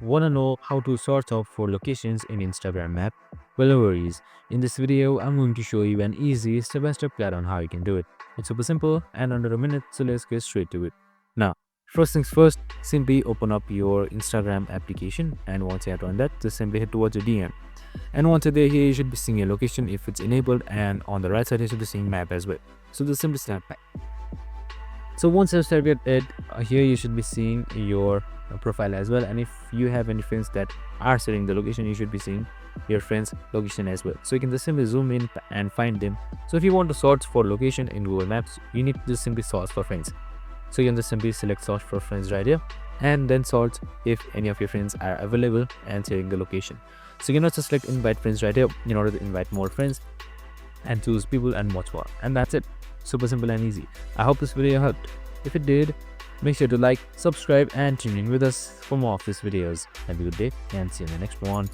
Wanna know how to sort out for locations in Instagram map? Well, no worries. In this video, I'm going to show you an easy step-by-step guide on how you can do it. It's super simple and under a minute, so let's get straight to it. Now, first things first, simply open up your Instagram application, and once you have done that, just simply head towards your DM. And once you're there, here you should be seeing your location if it's enabled, and on the right side you should be seeing map as well. So just simply snap back. So once you've started it, here you should be seeing your profile as well, and if you have any friends that are setting the location, you should be seeing your friends location as well. So you can just simply zoom in and find them. So if you want to search for location in Google Maps, you need to just simply search for friends. So you can just simply select search for friends right here, and then search if any of your friends are available and sharing the location. So you can also select invite friends right here in order to invite more friends, and choose people and much more. And that's it. Super simple and easy. I hope this video helped. If it did, make sure to like, subscribe, and tune in with us for more of these videos. Have a good day and see you in the next one.